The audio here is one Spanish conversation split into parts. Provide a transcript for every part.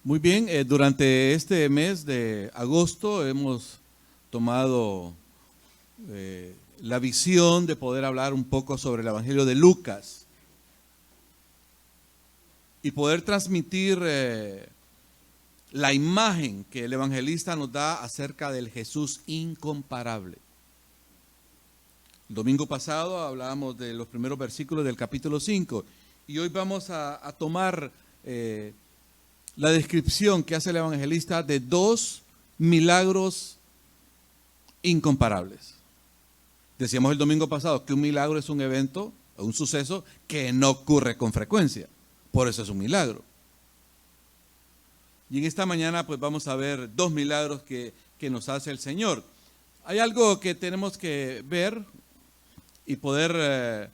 Muy bien, durante este mes de agosto hemos tomado la visión de poder hablar un poco sobre el Evangelio de Lucas y poder transmitir la imagen que el evangelista nos da acerca del Jesús incomparable. El domingo pasado hablábamos de los primeros versículos del capítulo 5 y hoy vamos a tomar la descripción que hace el evangelista de dos milagros incomparables. Decíamos el domingo pasado que un milagro es un evento o un suceso que no ocurre con frecuencia, por eso es un milagro. Y en esta mañana pues vamos a ver dos milagros que nos hace el Señor. Hay algo que tenemos que ver y poder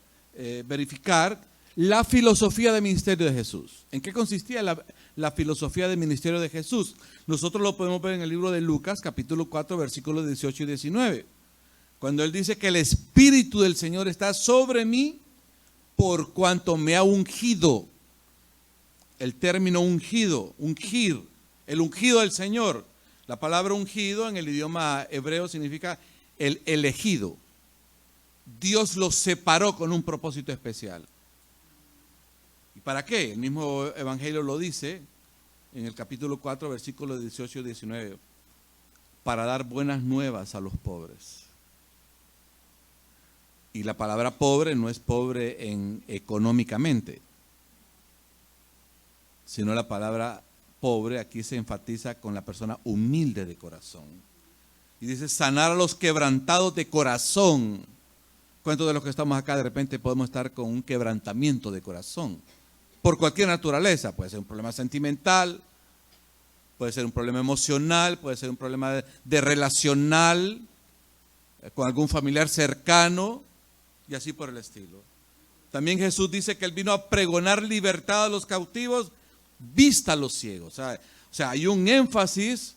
verificar: la filosofía de ministerio de Jesús. ¿En qué consistía la filosofía de ministerio de Jesús? Nosotros lo podemos ver en el libro de Lucas, capítulo 4, versículos 18 y 19. Cuando Él dice que el Espíritu del Señor está sobre mí por cuanto me ha ungido. El término ungido, ungir, el ungido del Señor. La palabra ungido en el idioma hebreo significa el elegido. Dios lo separó con un propósito especial. ¿Y para qué? El mismo Evangelio lo dice en el capítulo 4, versículos 18 y 19. Para dar buenas nuevas a los pobres. Y la palabra pobre no es pobre económicamente, sino la palabra pobre aquí se enfatiza con la persona humilde de corazón. Y dice sanar a los quebrantados de corazón. ¿Cuántos de los que estamos acá de repente podemos estar con un quebrantamiento de corazón? Por cualquier naturaleza, puede ser un problema sentimental, puede ser un problema emocional, puede ser un problema de relacional, con algún familiar cercano y así por el estilo. También Jesús dice que Él vino a pregonar libertad a los cautivos, vista a los ciegos. O sea, hay un énfasis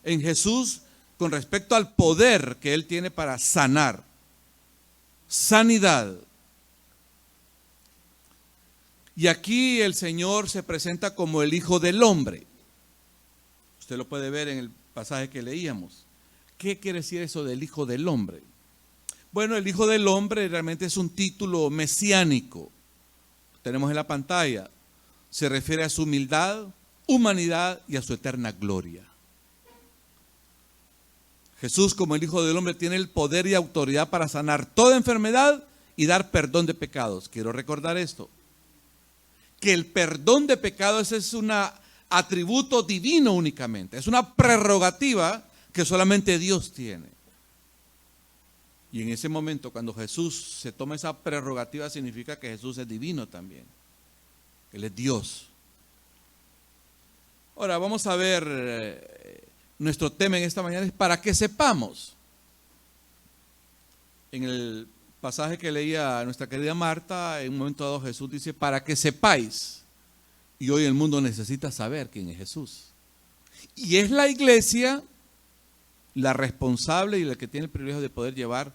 en Jesús con respecto al poder que Él tiene para sanar. Sanidad. Y aquí el Señor se presenta como el Hijo del Hombre. Usted lo puede ver en el pasaje que leíamos. ¿Qué quiere decir eso del Hijo del Hombre? Bueno, el Hijo del Hombre realmente es un título mesiánico. Tenemos en la pantalla. Se refiere a su humildad, humanidad y a su eterna gloria. Jesús, como el Hijo del Hombre, tiene el poder y autoridad para sanar toda enfermedad y dar perdón de pecados. Quiero recordar esto, que el perdón de pecados es un atributo divino únicamente, es una prerrogativa que solamente Dios tiene. Y en ese momento, cuando Jesús se toma esa prerrogativa, significa que Jesús es divino también. Él es Dios. Ahora vamos a ver, nuestro tema en esta mañana es para que sepamos. En el pasaje que leía nuestra querida Marta, en un momento dado Jesús dice, para que sepáis. Y hoy el mundo necesita saber quién es Jesús. Y es la iglesia la responsable y la que tiene el privilegio de poder llevar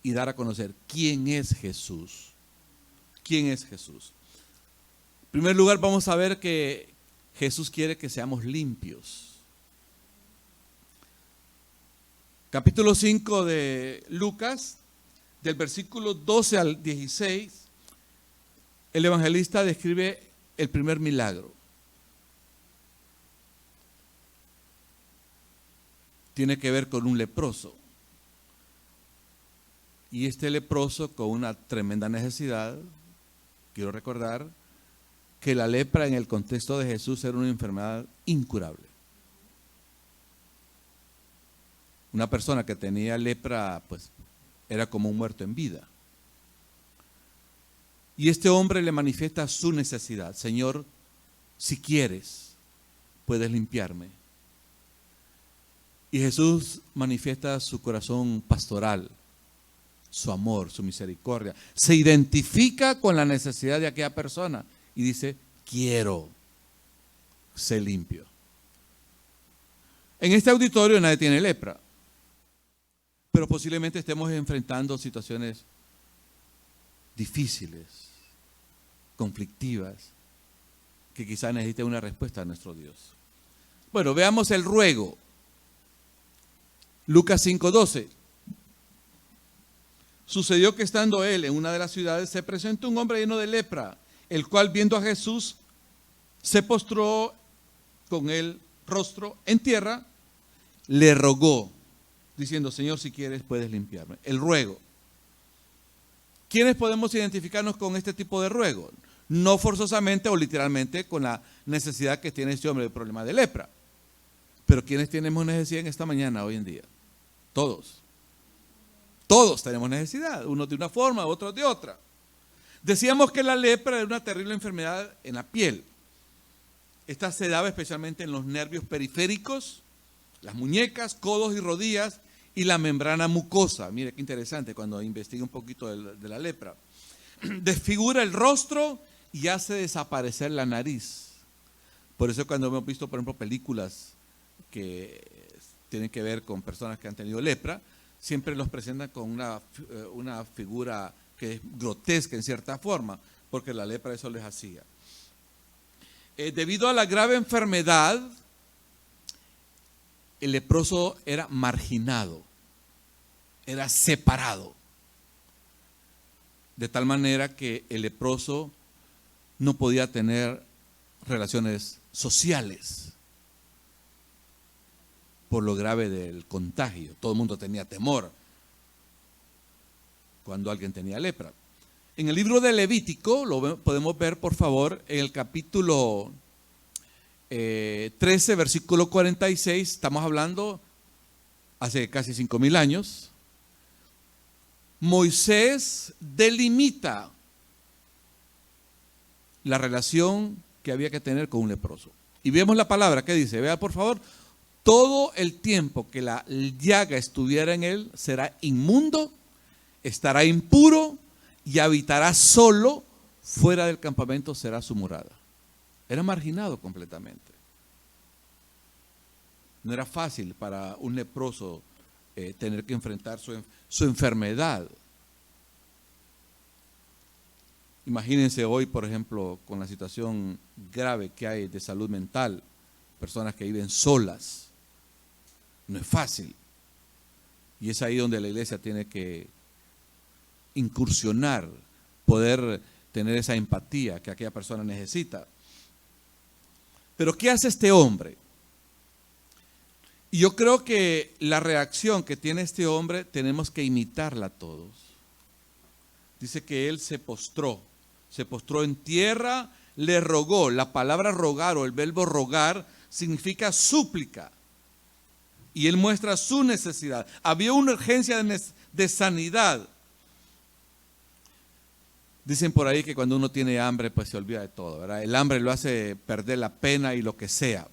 y dar a conocer quién es Jesús. ¿Quién es Jesús? En primer lugar, vamos a ver que Jesús quiere que seamos limpios. Capítulo 5 de Lucas, del versículo 12 al 16, el evangelista describe el primer milagro. Tiene que ver con un leproso. Y este leproso, con una tremenda necesidad, quiero recordar que la lepra en el contexto de Jesús era una enfermedad incurable. Una persona que tenía lepra, pues, era como un muerto en vida. Y este hombre le manifiesta su necesidad. Señor, si quieres, puedes limpiarme. Y Jesús manifiesta su corazón pastoral, su amor, su misericordia. Se identifica con la necesidad de aquella persona y dice, quiero ser limpio. En este auditorio nadie tiene lepra, pero posiblemente estemos enfrentando situaciones difíciles, conflictivas, que quizá necesite una respuesta a nuestro Dios. Bueno, veamos el ruego. Lucas 5:12. Sucedió que estando él en una de las ciudades, se presentó un hombre lleno de lepra, el cual viendo a Jesús, se postró con el rostro en tierra, le rogó, diciendo: Señor, si quieres puedes limpiarme. El ruego. ¿Quiénes podemos identificarnos con este tipo de ruego? No forzosamente o literalmente con la necesidad que tiene este hombre del problema de lepra. Pero ¿quiénes tenemos necesidad en esta mañana, hoy en día? Todos. Todos tenemos necesidad, unos de una forma, otros de otra. Decíamos que la lepra era una terrible enfermedad en la piel. Esta se daba especialmente en los nervios periféricos, las muñecas, codos y rodillas, y la membrana mucosa. Mire qué interesante cuando investiga un poquito de la lepra. Desfigura el rostro y hace desaparecer la nariz. Por eso cuando hemos visto, por ejemplo, películas que tienen que ver con personas que han tenido lepra, siempre los presentan con una figura que es grotesca en cierta forma, porque la lepra eso les hacía. Debido a la grave enfermedad, el leproso era marginado, era separado, de tal manera que el leproso no podía tener relaciones sociales por lo grave del contagio. Todo el mundo tenía temor cuando alguien tenía lepra. En el libro de Levítico, lo podemos ver por favor, en el capítulo 13, versículo 46, estamos hablando hace casi 5,000 años. Moisés delimita la relación que había que tener con un leproso. Y vemos la palabra que dice, vea por favor: todo el tiempo que la llaga estuviera en él será inmundo, estará impuro y habitará solo, fuera del campamento será su morada. Era marginado completamente. No era fácil para un leproso tener que enfrentar su enfermedad. Imagínense hoy, por ejemplo, con la situación grave que hay de salud mental, personas que viven solas. No es fácil. Y es ahí donde la iglesia tiene que incursionar, poder tener esa empatía que aquella persona necesita. Pero ¿qué hace este hombre? Y yo creo que la reacción que tiene este hombre tenemos que imitarla todos. Dice que él se postró en tierra, le rogó. La palabra rogar o el verbo rogar significa súplica. Y él muestra su necesidad. Había una urgencia de sanidad. Dicen por ahí que cuando uno tiene hambre, pues se olvida de todo, ¿verdad? El hambre lo hace perder la pena y lo que sea.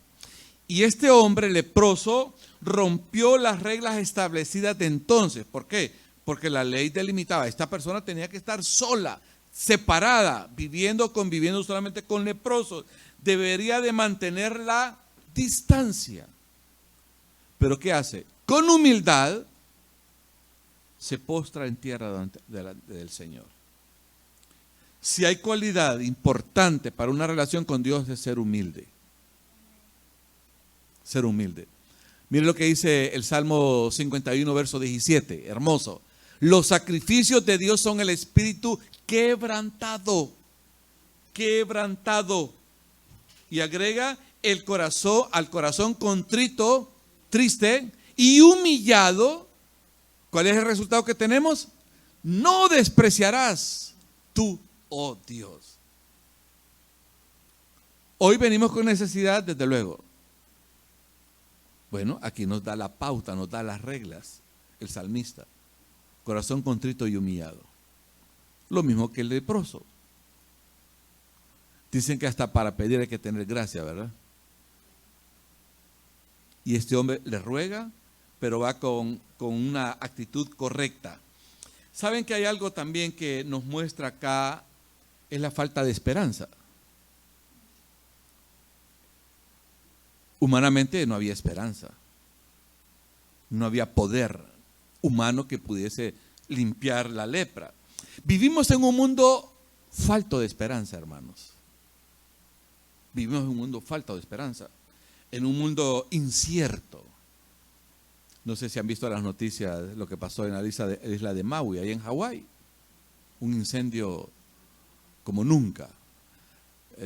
Y este hombre leproso rompió las reglas establecidas de entonces. ¿Por qué? Porque la ley delimitaba, esta persona tenía que estar sola, separada, conviviendo solamente con leprosos. Debería de mantener la distancia. Pero ¿qué hace? Con humildad se postra en tierra delante del Señor. Si hay cualidad importante para una relación con Dios es ser humilde. Ser humilde. Mire lo que dice el Salmo 51, verso 17, hermoso. Los sacrificios de Dios son el espíritu quebrantado. Quebrantado. Y agrega al corazón contrito, triste y humillado. ¿Cuál es el resultado que tenemos? No despreciarás tú, oh Dios. Hoy venimos con necesidad, desde luego. Bueno, aquí nos da la pauta, nos da las reglas el salmista. Corazón contrito y humillado. Lo mismo que el leproso. Dicen que hasta para pedir hay que tener gracia, ¿verdad? Y este hombre le ruega, pero va con una actitud correcta. ¿Saben que hay algo también que nos muestra acá? Es la falta de esperanza. Humanamente no había esperanza. No había poder humano que pudiese limpiar la lepra. Vivimos en un mundo falto de esperanza, hermanos. Vivimos en un mundo falto de esperanza, en un mundo incierto. No sé si han visto las noticias de lo que pasó en la isla de Maui, ahí en Hawái. Un incendio como nunca.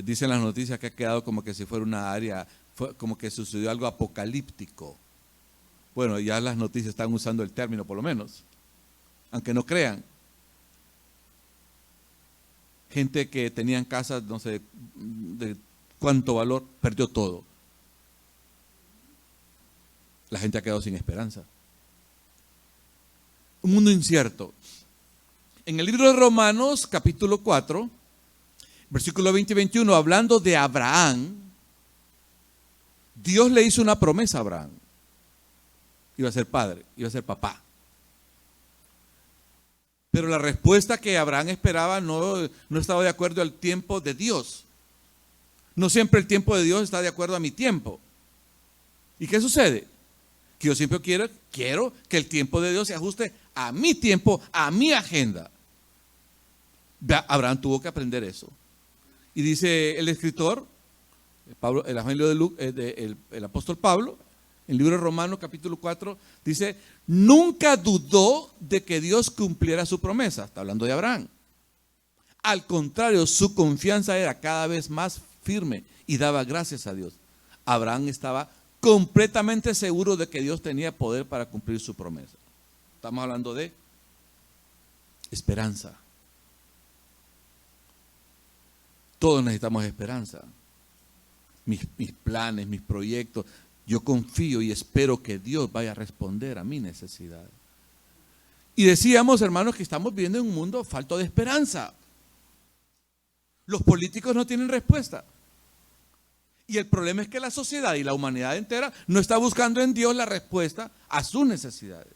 Dicen las noticias que ha quedado como que si fuera una área, como que sucedió algo apocalíptico. Bueno, ya las noticias están usando el término por lo menos, aunque no crean. Gente que tenían casas, no sé de cuánto valor, perdió todo. La gente ha quedado sin esperanza. Un mundo incierto. En el libro de Romanos, capítulo 4, versículo 20 y 21, hablando de Abraham, Dios le hizo una promesa a Abraham. Iba a ser padre, iba a ser papá. Pero la respuesta que Abraham esperaba no estaba de acuerdo al tiempo de Dios. No siempre el tiempo de Dios está de acuerdo a mi tiempo. ¿Y qué sucede? Que yo siempre quiero que el tiempo de Dios se ajuste a mi tiempo, a mi agenda. Abraham tuvo que aprender eso. Y dice el escritor, Pablo, el evangelio el apóstol Pablo, en el libro de Romanos capítulo 4, dice, nunca dudó de que Dios cumpliera su promesa. Está hablando de Abraham. Al contrario, su confianza era cada vez más firme y daba gracias a Dios. Abraham estaba completamente seguro de que Dios tenía poder para cumplir su promesa. Estamos hablando de esperanza. Todos necesitamos esperanza. Mis planes, mis proyectos. Yo confío y espero que Dios vaya a responder a mi necesidad. Y decíamos, hermanos, que estamos viviendo en un mundo falto de esperanza. Los políticos no tienen respuesta. Y el problema es que la sociedad y la humanidad entera no está buscando en Dios la respuesta a sus necesidades.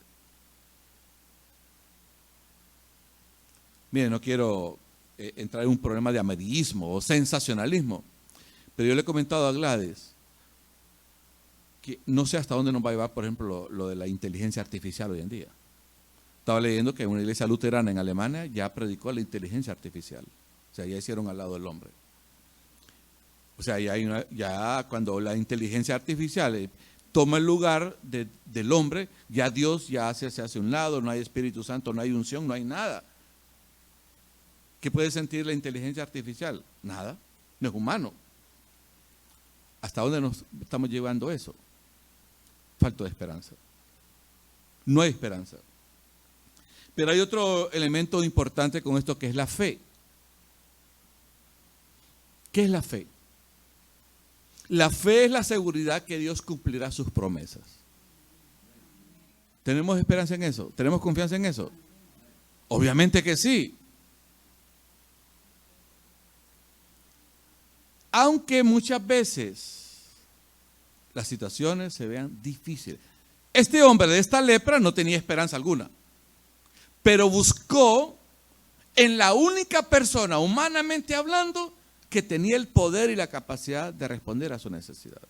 Miren, no quiero entrar en un problema de amarillismo o sensacionalismo, pero yo le he comentado a Gladys que no sé hasta dónde nos va a llevar, por ejemplo, lo de la inteligencia artificial hoy en día. Estaba leyendo que una iglesia luterana en Alemania ya predicó la inteligencia artificial. O sea, ya hicieron al lado del hombre. O sea, ya cuando la inteligencia artificial toma el lugar del hombre, ya Dios ya se hace a un lado, no hay Espíritu Santo, no hay unción, no hay nada. ¿Qué puede sentir la inteligencia artificial? Nada, no es humano. ¿Hasta dónde nos estamos llevando eso? Falta de esperanza. No hay esperanza. Pero hay otro elemento importante con esto que es la fe. ¿Qué es la fe? La fe es la seguridad que Dios cumplirá sus promesas. ¿Tenemos esperanza en eso? ¿Tenemos confianza en eso? Obviamente que sí. Aunque muchas veces las situaciones se vean difíciles. Este hombre de esta lepra no tenía esperanza alguna, pero buscó en la única persona, humanamente hablando, que tenía el poder y la capacidad de responder a su necesidad.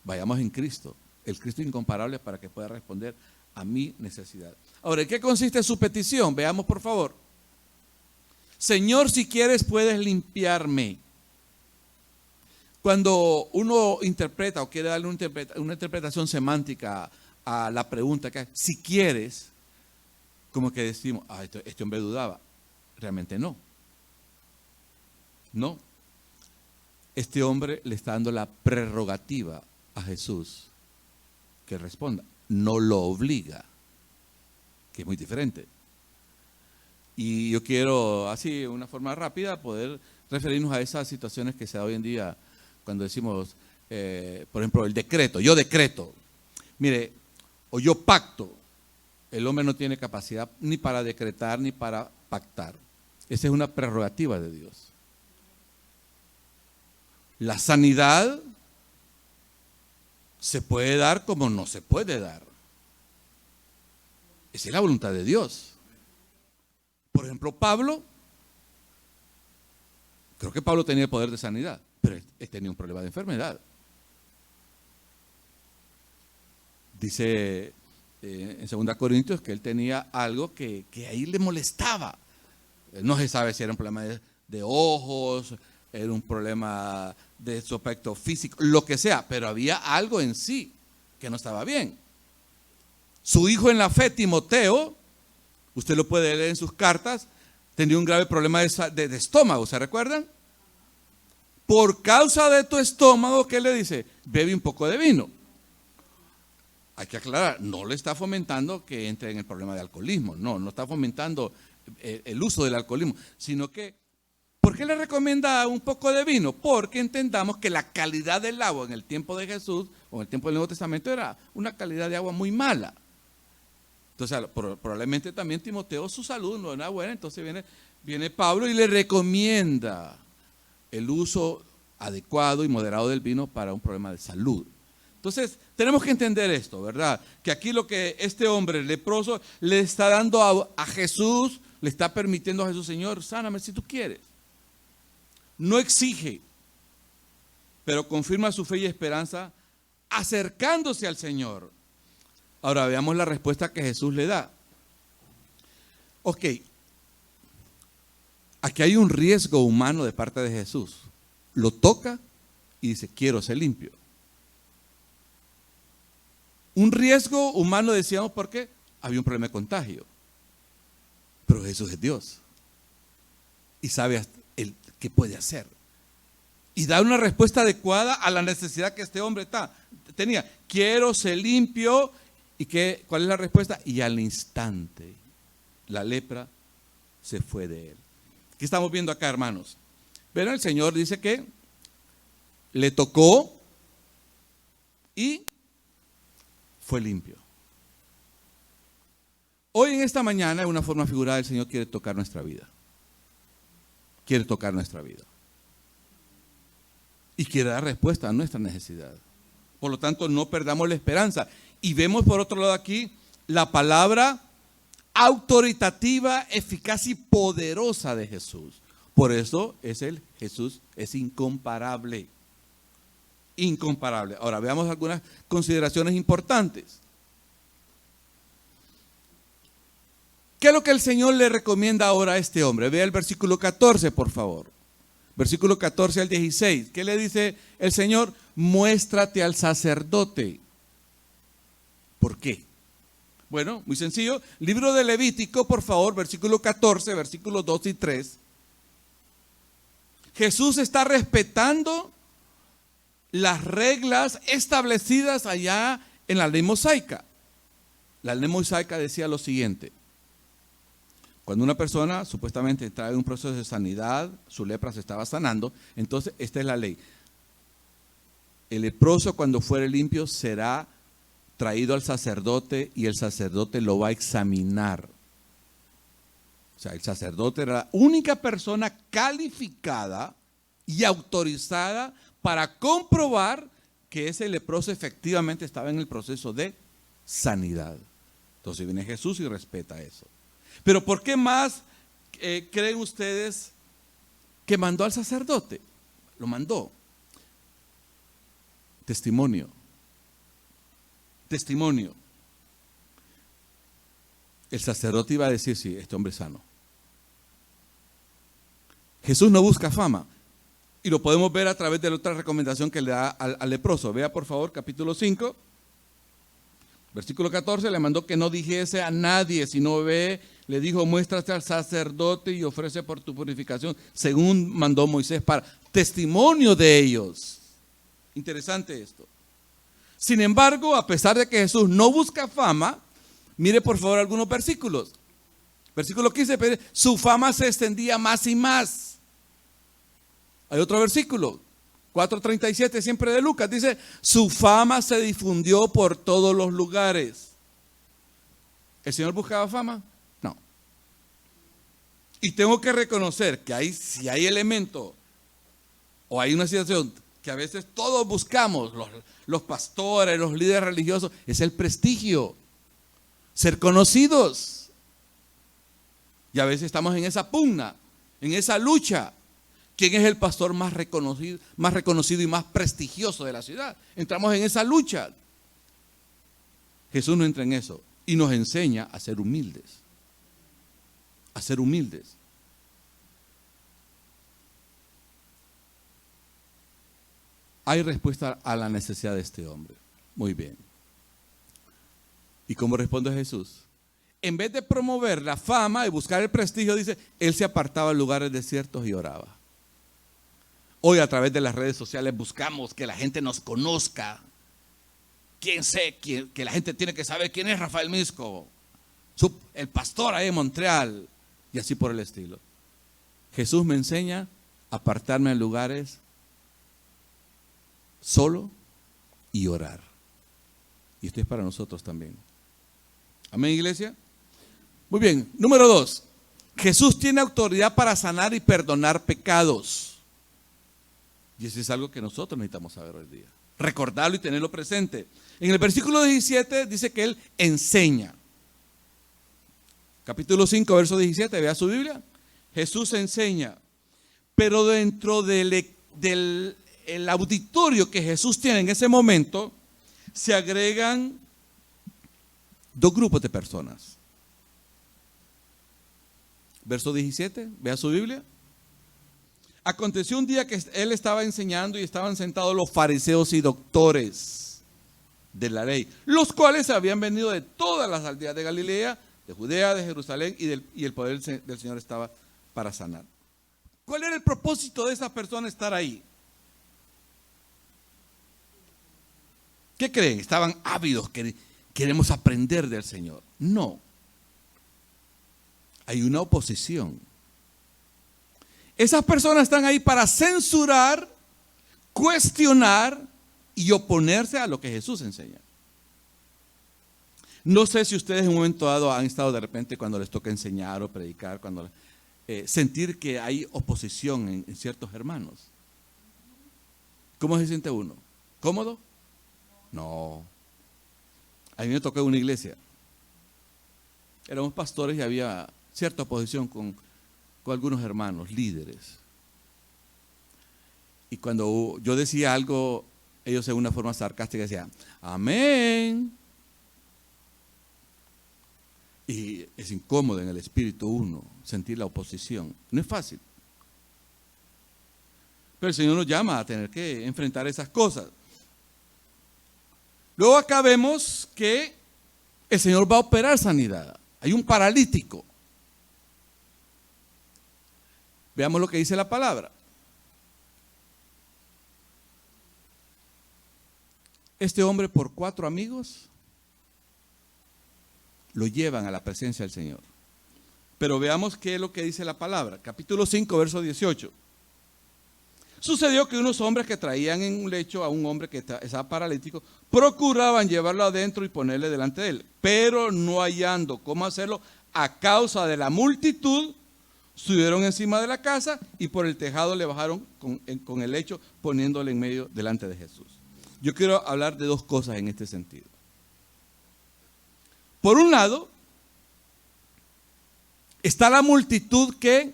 Vayamos en Cristo, el Cristo incomparable, para que pueda responder a mi necesidad. Ahora, ¿en qué consiste su petición? Veamos, por favor. Señor, si quieres, puedes limpiarme. Cuando uno interpreta o quiere darle una interpretación semántica a la pregunta que es, si quieres, como que decimos, este hombre dudaba. Realmente no. No. Este hombre le está dando la prerrogativa a Jesús que responda. No lo obliga, que es muy diferente. Y yo quiero, así, de una forma rápida, poder referirnos a esas situaciones que se da hoy en día cuando decimos, por ejemplo, el decreto. Yo decreto. Mire, o yo pacto. El hombre no tiene capacidad ni para decretar ni para pactar. Esa es una prerrogativa de Dios. La sanidad se puede dar como no se puede dar. Esa es la voluntad de Dios. Por ejemplo, Pablo, creo que Pablo tenía el poder de sanidad, pero él tenía un problema de enfermedad. Dice en 2 Corintios que él tenía algo que ahí le molestaba. No se sabe si era un problema de ojos, era un problema de su aspecto físico, lo que sea, pero había algo en sí que no estaba bien. Su hijo en la fe, Timoteo, usted lo puede leer en sus cartas, tenía un grave problema de estómago, ¿se recuerdan? Por causa de tu estómago, ¿qué le dice? Bebe un poco de vino. Hay que aclarar, no le está fomentando que entre en el problema de alcoholismo, no está fomentando el uso del alcoholismo, sino que, ¿por qué le recomienda un poco de vino? Porque entendamos que la calidad del agua en el tiempo de Jesús, o en el tiempo del Nuevo Testamento, era una calidad de agua muy mala. Entonces, probablemente también Timoteo, su salud no era buena, entonces viene Pablo y le recomienda el uso adecuado y moderado del vino para un problema de salud. Entonces, tenemos que entender esto, ¿verdad? Que aquí lo que este hombre leproso le está dando a Jesús, le está permitiendo a Jesús, Señor, sáname si tú quieres. No exige, pero confirma su fe y esperanza acercándose al Señor. Ahora veamos la respuesta que Jesús le da. Ok, aquí hay un riesgo humano de parte de Jesús. Lo toca y dice, quiero ser limpio. Un riesgo humano, decíamos, porque había un problema de contagio. Pero Jesús es Dios y sabe qué puede hacer. Y da una respuesta adecuada a la necesidad que este hombre tenía. Quiero ser limpio. ¿Y cuál es la respuesta? Y al instante la lepra se fue de él. ¿Qué estamos viendo acá, hermanos? Pero el Señor dice que le tocó y fue limpio. Hoy en esta mañana, de una forma figurada, el Señor quiere tocar nuestra vida. Quiere tocar nuestra vida. Y quiere dar respuesta a nuestra necesidad. Por lo tanto, no perdamos la esperanza. Y vemos por otro lado aquí la palabra autoritativa, eficaz y poderosa de Jesús. Por eso Jesús es incomparable. Incomparable. Ahora veamos algunas consideraciones importantes. ¿Qué es lo que el Señor le recomienda ahora a este hombre? Vea el versículo 14, por favor. Versículo 14 al 16. ¿Qué le dice el Señor? Muéstrate al sacerdote. ¿Por qué? Bueno, muy sencillo. Libro de Levítico, por favor, versículo 14, versículos 2 y 3. Jesús está respetando las reglas establecidas allá en la ley mosaica. La ley mosaica decía lo siguiente. Cuando una persona supuestamente entraba en un proceso de sanidad, su lepra se estaba sanando, entonces esta es la ley. El leproso, cuando fuere limpio, será traído al sacerdote y el sacerdote lo va a examinar. O sea, el sacerdote era la única persona calificada y autorizada para comprobar que ese leproso efectivamente estaba en el proceso de sanidad. Entonces viene Jesús y respeta eso. Pero ¿por qué más creen ustedes que mandó al sacerdote? Lo mandó. Testimonio. Testimonio. El sacerdote iba a decir, sí, este hombre es sano. Jesús no busca fama. Y lo podemos ver a través de la otra recomendación que le da al leproso. Vea por favor capítulo 5. Versículo 14, le mandó que no dijese a nadie, sino le dijo, muéstrate al sacerdote y ofrece por tu purificación, según mandó Moisés, para testimonio de ellos. Interesante esto. Sin embargo, a pesar de que Jesús no busca fama, mire por favor algunos versículos. Versículo 15, su fama se extendía más y más. Hay otro versículo. 4:37, siempre de Lucas, dice, su fama se difundió por todos los lugares. ¿El Señor buscaba fama? No. Y tengo que reconocer que si hay elementos o hay una situación que a veces todos buscamos, los pastores, los líderes religiosos, es el prestigio, ser conocidos. Y a veces estamos en esa pugna, en esa lucha. ¿Quién es el pastor más reconocido y más prestigioso de la ciudad? Entramos en esa lucha. Jesús no entra en eso y nos enseña a ser humildes. A ser humildes. hay respuesta a la necesidad de este hombre. Muy bien. ¿Y cómo responde Jesús? En vez de promover la fama y buscar el prestigio, dice, él se apartaba en lugares desiertos y oraba. Hoy a través de las redes sociales buscamos que la gente nos conozca. Que la gente tiene que saber quién es Rafael Misco, el pastor ahí en Montreal, y así por el estilo. Jesús me enseña a apartarme en lugares solo y orar. Y esto es para nosotros también. Amén, iglesia. Muy bien, número 2. Jesús tiene autoridad para sanar y perdonar pecados. Y eso es algo que nosotros necesitamos saber hoy día. Recordarlo y tenerlo presente. En el versículo 17 dice que Él enseña. Capítulo 5, verso 17, vea su Biblia. Jesús enseña. Pero dentro del auditorio que Jesús tiene en ese momento, se agregan dos grupos de personas. Verso 17, vea su Biblia. Aconteció un día que él estaba enseñando y estaban sentados los fariseos y doctores de la ley, los cuales habían venido de todas las aldeas de Galilea, de Judea, de Jerusalén, y el poder del Señor estaba para sanar. ¿Cuál era el propósito de esa persona estar ahí? ¿Qué creen? Estaban ávidos, queremos aprender del Señor. No. Hay una oposición. Esas personas están ahí para censurar, cuestionar y oponerse a lo que Jesús enseña. No sé si ustedes en un momento dado han estado de repente cuando les toca enseñar o predicar, cuando sentir que hay oposición en ciertos hermanos. ¿Cómo se siente uno? ¿Cómodo? No. A mí me tocó en una iglesia. Éramos pastores y había cierta oposición con algunos hermanos, líderes. Y cuando yo decía algo, ellos en una forma sarcástica decían, amén. Y es incómodo en el espíritu uno sentir la oposición. No es fácil. Pero el Señor nos llama a tener que enfrentar esas cosas. Luego acá vemos que el Señor va a operar sanidad. Hay un paralítico. Veamos lo que dice la palabra. Este hombre por 4 amigos lo llevan a la presencia del Señor. Pero veamos qué es lo que dice la palabra. Capítulo 5, verso 18. Sucedió que unos hombres que traían en un lecho a un hombre que estaba paralítico, procuraban llevarlo adentro y ponerle delante de él. Pero no hallando cómo hacerlo a causa de la multitud, subieron encima de la casa y por el tejado le bajaron con el lecho, poniéndole en medio delante de Jesús. Yo quiero hablar de 2 cosas en este sentido. Por un lado, está la multitud que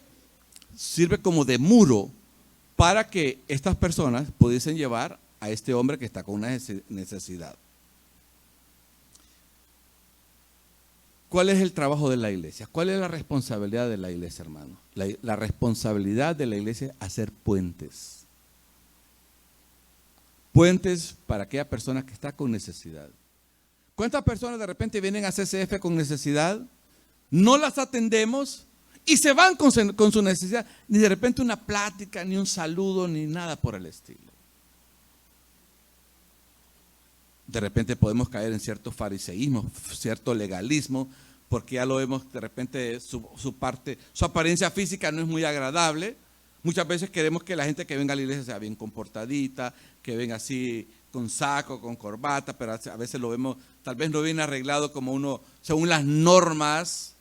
sirve como de muro para que estas personas pudiesen llevar a este hombre que está con una necesidad. ¿Cuál es el trabajo de la iglesia? ¿Cuál es la responsabilidad de la iglesia, hermano? La responsabilidad de la iglesia es hacer puentes. Puentes para aquella persona que está con necesidad. ¿Cuántas personas de repente vienen a CCF con necesidad? No las atendemos y se van con su necesidad. Ni de repente una plática, ni un saludo, ni nada por el estilo. De repente podemos caer en cierto fariseísmo, cierto legalismo, porque ya lo vemos de repente su apariencia física no es muy agradable. Muchas veces queremos que la gente que venga a la iglesia sea bien comportadita, que venga así con saco, con corbata, pero a veces lo vemos tal vez no bien arreglado como uno, según las normas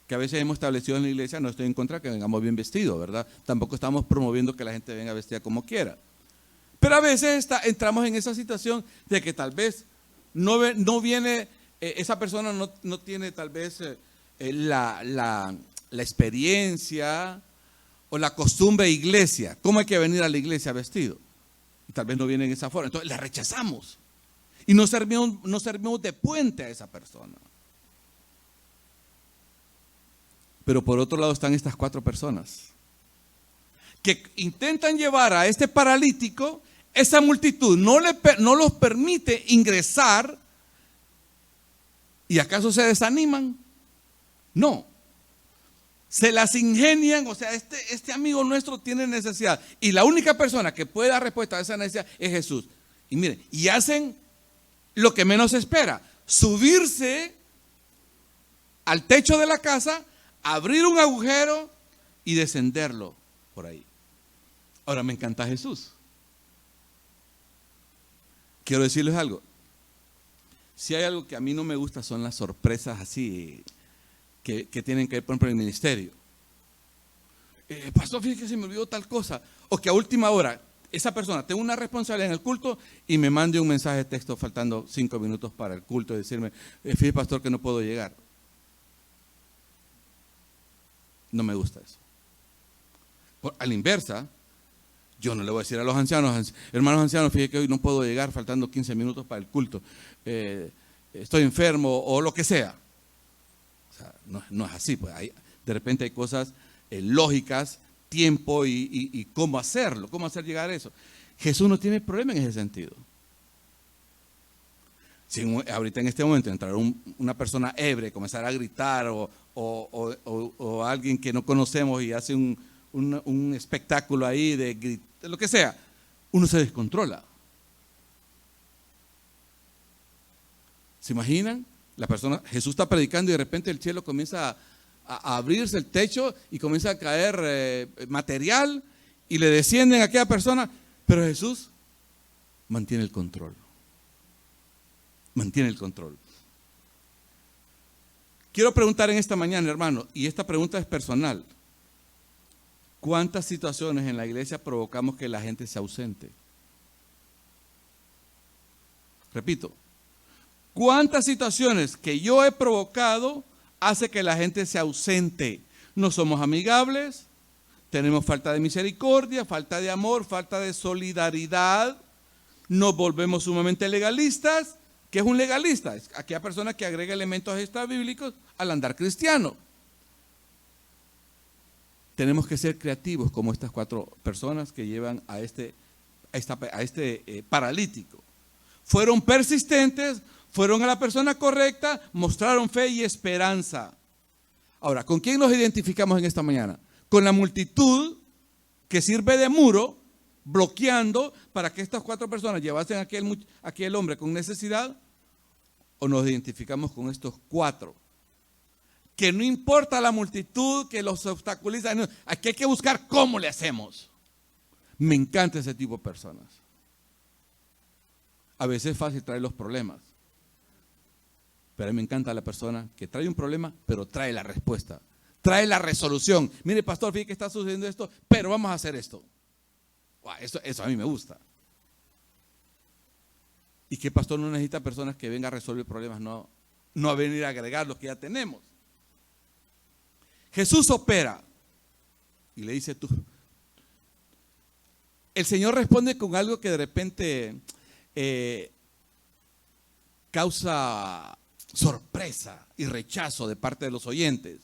que a veces hemos establecido en la iglesia. No estoy en contra que vengamos bien vestidos, ¿verdad? Tampoco estamos promoviendo que la gente venga vestida como quiera. Pero a veces entramos en esa situación de que tal vez no viene, esa persona no tiene tal vez la experiencia o la costumbre de iglesia. ¿Cómo hay que venir a la iglesia vestido? Y tal vez no viene en esa forma. Entonces la rechazamos. Y no servimos de puente a esa persona. Pero por otro lado están estas 4 personas que intentan llevar a este paralítico esa multitud no los permite ingresar, ¿y acaso se desaniman? No. Se las ingenian, o sea, este amigo nuestro tiene necesidad. Y la única persona que puede dar respuesta a esa necesidad es Jesús. Y miren, y hacen lo que menos se espera: subirse al techo de la casa, abrir un agujero y descenderlo por ahí. Ahora, me encanta Jesús. Quiero decirles algo. Si hay algo que a mí no me gusta, son las sorpresas así que tienen que ver, por ejemplo, en el ministerio. Pastor, fíjate que se me olvidó tal cosa. O que a última hora esa persona tenga una responsabilidad en el culto y me mande un mensaje de texto faltando 5 minutos para el culto y decirme, fíjate, pastor, que no puedo llegar. No me gusta eso. A la inversa, yo no le voy a decir a los ancianos, hermanos ancianos, fíjate que hoy no puedo llegar faltando 15 minutos para el culto. Estoy enfermo o lo que sea. O sea, no es así. Pues de repente hay cosas lógicas, tiempo y cómo hacerlo, cómo hacer llegar eso. Jesús no tiene problema en ese sentido. Si ahorita en este momento entrar una persona ebria, comenzar a gritar o alguien que no conocemos y hace un espectáculo ahí de lo que sea, uno se descontrola. ¿Se imaginan? La persona, Jesús está predicando y de repente el cielo comienza a abrirse, el techo, y comienza a caer material y le descienden a aquella persona, pero Jesús mantiene el control. Mantiene el control. Quiero preguntar en esta mañana, hermano, y esta pregunta es personal: ¿cuántas situaciones en la iglesia provocamos que la gente se ausente? Repito, ¿cuántas situaciones que yo he provocado hace que la gente se ausente? No somos amigables, tenemos falta de misericordia, falta de amor, falta de solidaridad, nos volvemos sumamente legalistas. ¿Qué es un legalista? Es aquella persona que agrega elementos extrabíblicos al andar cristiano. Tenemos que ser creativos como estas 4 personas que llevan a este paralítico. Fueron persistentes, fueron a la persona correcta, mostraron fe y esperanza. Ahora, ¿con quién nos identificamos en esta mañana? ¿Con la multitud que sirve de muro, bloqueando para que estas 4 personas llevasen a aquel hombre con necesidad? ¿O nos identificamos con estos 4? Que no importa la multitud que los obstaculiza, no, aquí hay que buscar cómo le hacemos. Me encanta ese tipo de personas. A veces es fácil traer los problemas, pero a mí me encanta la persona que trae un problema, pero trae la respuesta, trae la resolución. Mire, pastor, fíjate que está sucediendo esto, pero vamos a hacer esto. Wow, eso a mí me gusta. Y que pastor no necesita personas que vengan a resolver problemas, no a venir a agregar los que ya tenemos. Jesús opera y le dice tú. El Señor responde con algo que de repente causa sorpresa y rechazo de parte de los oyentes.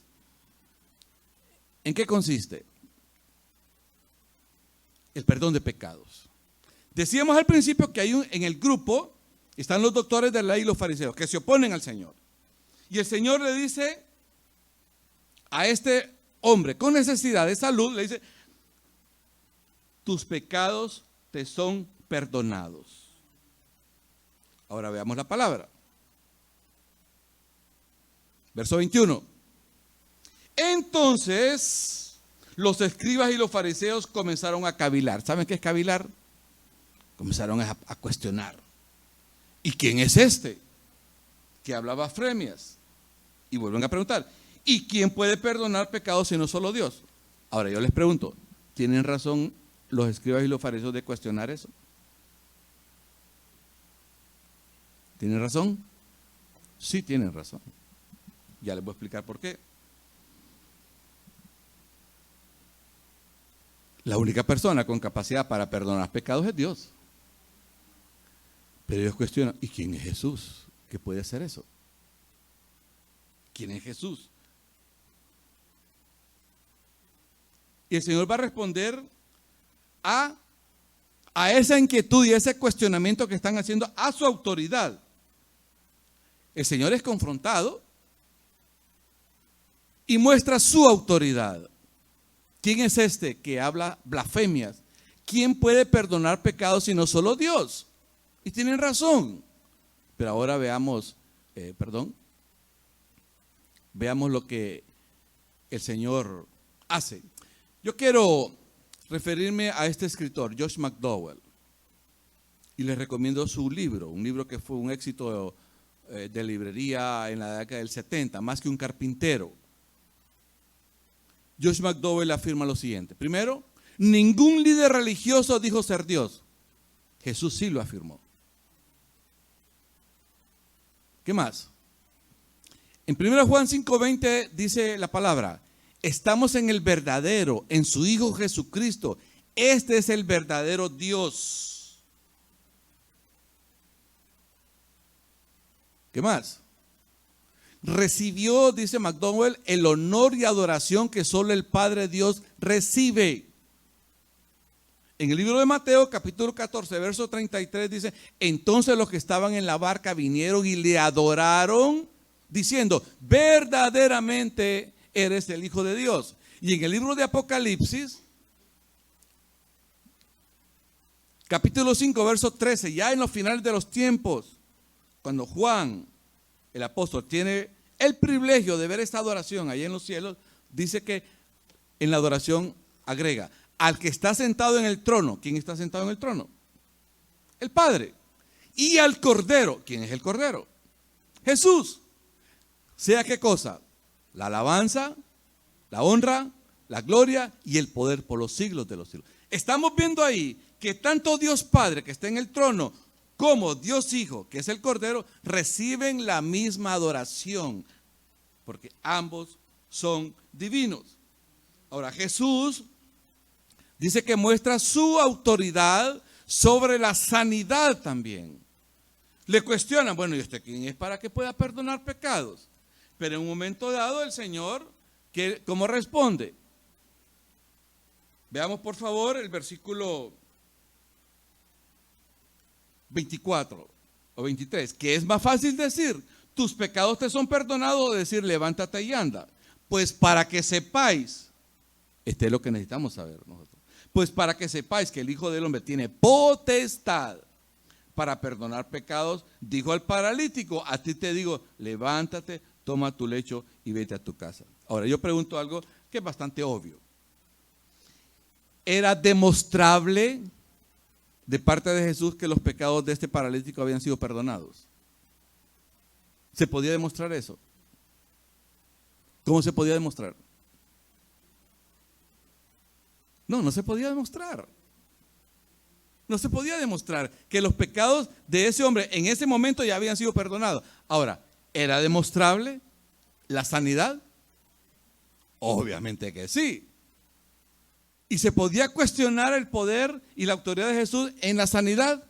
¿En qué consiste? El perdón de pecados. Decíamos al principio que en el grupo están los doctores de la ley y los fariseos que se oponen al Señor. Y el Señor le dice a este hombre con necesidad de salud, le dice: tus pecados te son perdonados. Ahora veamos la palabra. Verso 21. Entonces los escribas y los fariseos comenzaron a cavilar. ¿Saben qué es cavilar? Comenzaron a cuestionar. ¿Y quién es este que habla blasfemias? Y vuelven a preguntar: ¿y quién puede perdonar pecados si no solo Dios? Ahora yo les pregunto, ¿tienen razón los escribas y los fariseos de cuestionar eso? ¿Tienen razón? Sí, tienen razón. Ya les voy a explicar por qué. La única persona con capacidad para perdonar pecados es Dios. Pero ellos cuestionan: ¿y quién es Jesús que puede hacer eso? ¿Quién es Jesús? Y el Señor va a responder a a esa inquietud y a ese cuestionamiento que están haciendo a su autoridad. El Señor es confrontado y muestra su autoridad. ¿Quién es este que habla blasfemias? ¿Quién puede perdonar pecados sino solo Dios? Y tienen razón. Pero ahora veamos, veamos lo que el Señor hace. Yo quiero referirme a este escritor, Josh McDowell, y les recomiendo su libro, un libro que fue un éxito de librería en la década del 70, Más que un carpintero. Josh McDowell afirma lo siguiente. Primero, ningún líder religioso dijo ser Dios. Jesús sí lo afirmó. ¿Qué más? En 1 Juan 5:20 dice la palabra: estamos en el verdadero, en su Hijo Jesucristo. Este es el verdadero Dios. ¿Qué más? Recibió, dice McDowell, el honor y adoración que solo el Padre Dios recibe. En el libro de Mateo, capítulo 14, verso 33, dice: entonces los que estaban en la barca vinieron y le adoraron, diciendo: verdaderamente eres el Hijo de Dios. Y en el libro de Apocalipsis, capítulo 5, verso 13, ya en los finales de los tiempos, cuando Juan, el apóstol, tiene el privilegio de ver esta adoración allá en los cielos, dice que en la adoración agrega: al que está sentado en el trono. ¿Quién está sentado en el trono? El Padre. Y al Cordero. ¿Quién es el Cordero? Jesús. Sea qué cosa: la alabanza, la honra, la gloria y el poder por los siglos de los siglos. Estamos viendo ahí que tanto Dios Padre, que está en el trono, como Dios Hijo, que es el Cordero, reciben la misma adoración, porque ambos son divinos. Ahora, Jesús dice que muestra su autoridad sobre la sanidad también. Le cuestionan: bueno, ¿y usted quién es para que pueda perdonar pecados? Pero en un momento dado el Señor, ¿cómo responde? Veamos por favor el versículo 24 o 23, que es más fácil decir: tus pecados te son perdonados, o decir: levántate y anda. Pues para que sepáis, este es lo que necesitamos saber nosotros. Pues para que sepáis que el Hijo del Hombre tiene potestad para perdonar pecados, dijo al paralítico: a ti te digo, levántate, toma tu lecho y vete a tu casa. Ahora, yo pregunto algo que es bastante obvio. ¿Era demostrable de parte de Jesús que los pecados de este paralítico habían sido perdonados? ¿Se podía demostrar eso? ¿Cómo se podía demostrar? No se podía demostrar. No se podía demostrar que los pecados de ese hombre en ese momento ya habían sido perdonados. Ahora, ¿era demostrable la sanidad? Obviamente que sí. ¿Y se podía cuestionar el poder y la autoridad de Jesús en la sanidad?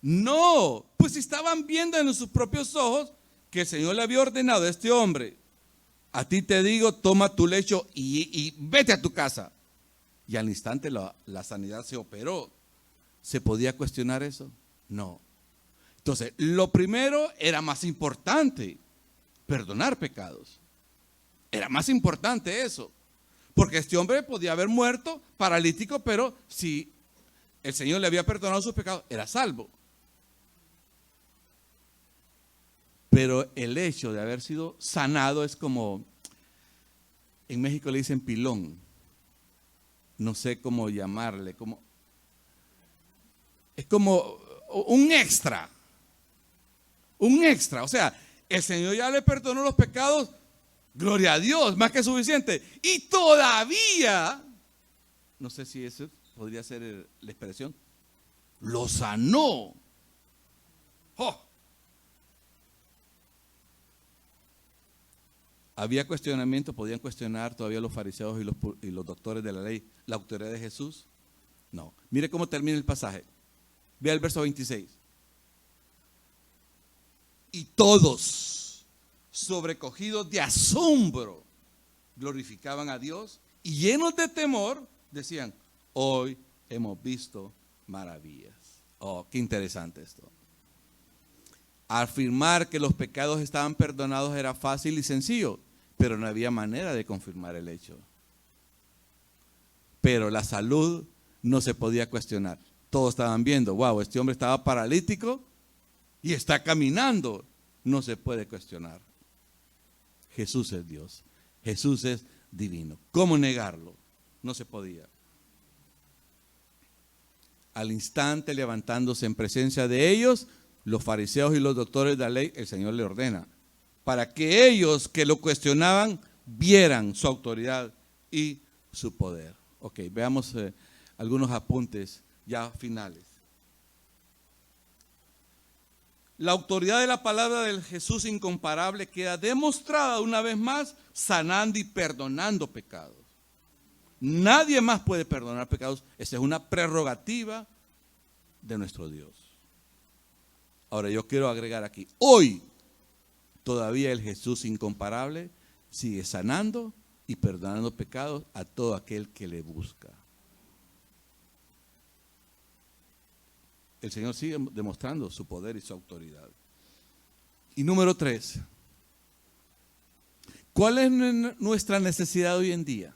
No, pues estaban viendo en sus propios ojos que el Señor le había ordenado a este hombre: a ti te digo, toma tu lecho y vete a tu casa. Y al instante la sanidad se operó. ¿Se podía cuestionar eso? No. Entonces, lo primero era más importante: perdonar pecados. Era más importante eso. Porque este hombre podía haber muerto paralítico, pero si el Señor le había perdonado sus pecados, era salvo. Pero el hecho de haber sido sanado es como, en México le dicen pilón. No sé cómo llamarle, es como un extra. Un extra. O sea, el Señor ya le perdonó los pecados. Gloria a Dios, más que suficiente. Y todavía, no sé si eso podría ser la expresión, lo sanó. ¡Oh! Había cuestionamiento, podían cuestionar todavía los fariseos y los doctores de la ley la autoridad de Jesús. No. Mire cómo termina el pasaje. Vea el verso 26. Y todos, sobrecogidos de asombro, glorificaban a Dios y llenos de temor decían: hoy hemos visto maravillas. Oh, qué interesante esto. Afirmar que los pecados estaban perdonados era fácil y sencillo, pero no había manera de confirmar el hecho. Pero la salud no se podía cuestionar. Todos estaban viendo, wow, este hombre estaba paralítico y está caminando. No se puede cuestionar. Jesús es Dios. Jesús es divino. ¿Cómo negarlo? No se podía. Al instante, levantándose en presencia de ellos, los fariseos y los doctores de la ley, el Señor le ordena, para que ellos que lo cuestionaban vieran su autoridad y su poder. Ok, veamos algunos apuntes ya finales. La autoridad de la palabra del Jesús incomparable queda demostrada una vez más sanando y perdonando pecados. Nadie más puede perdonar pecados. Esa es una prerrogativa de nuestro Dios. Ahora yo quiero agregar aquí, hoy todavía el Jesús incomparable sigue sanando y perdonando pecados a todo aquel que le busca. El Señor sigue demostrando su poder y su autoridad. Y número 3, ¿cuál es nuestra necesidad hoy en día?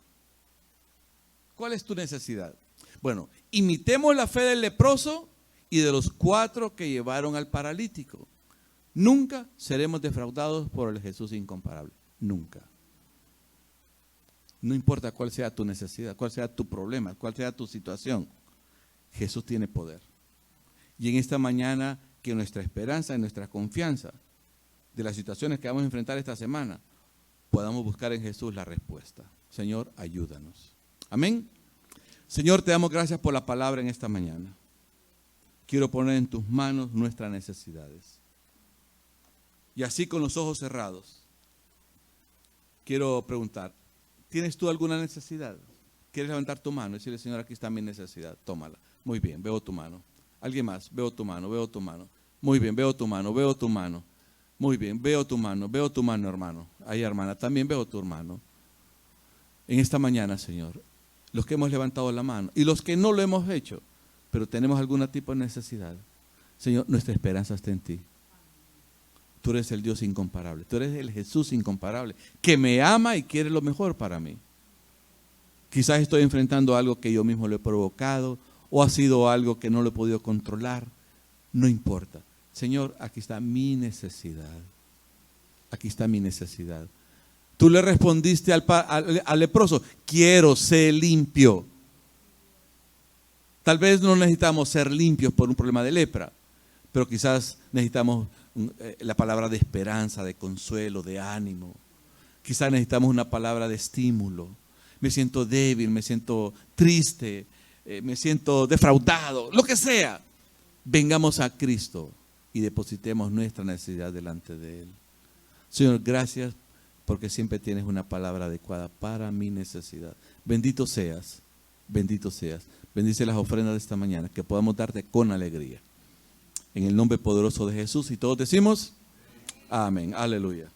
¿Cuál es tu necesidad? Bueno, imitemos la fe del leproso y de los 4 que llevaron al paralítico. Nunca seremos defraudados por el Jesús incomparable. Nunca. No importa cuál sea tu necesidad, cuál sea tu problema, cuál sea tu situación. Jesús tiene poder. Y en esta mañana, que nuestra esperanza y nuestra confianza de las situaciones que vamos a enfrentar esta semana, podamos buscar en Jesús la respuesta. Señor, ayúdanos. Amén. Señor, te damos gracias por la palabra en esta mañana. Quiero poner en tus manos nuestras necesidades. Y así con los ojos cerrados, quiero preguntar, ¿tienes tú alguna necesidad? ¿Quieres levantar tu mano y decirle, Señor, aquí está mi necesidad? Tómala. Muy bien, veo tu mano. ¿Alguien más? Veo tu mano, veo tu mano. Muy bien, veo tu mano, veo tu mano. Muy bien, veo tu mano, hermano. Ahí, hermana, también veo tu hermano. En esta mañana, Señor, los que hemos levantado la mano y los que no lo hemos hecho, pero tenemos algún tipo de necesidad. Señor, nuestra esperanza está en ti. Tú eres el Dios incomparable. Tú eres el Jesús incomparable, que me ama y quiere lo mejor para mí. Quizás estoy enfrentando algo que yo mismo lo he provocado, o ha sido algo que no lo he podido controlar. No importa. Señor, aquí está mi necesidad. Aquí está mi necesidad. Tú le respondiste al leproso, quiero ser limpio. Tal vez no necesitamos ser limpios por un problema de lepra, pero quizás necesitamos la palabra de esperanza, de consuelo, de ánimo. Quizás necesitamos una palabra de estímulo. Me siento débil, me siento triste, me siento defraudado, lo que sea. Vengamos a Cristo y depositemos nuestra necesidad delante de Él. Señor, gracias porque siempre tienes una palabra adecuada para mi necesidad. Bendito seas, bendito seas. Bendice las ofrendas de esta mañana, que podamos darte con alegría. En el nombre poderoso de Jesús, y todos decimos, amén, aleluya.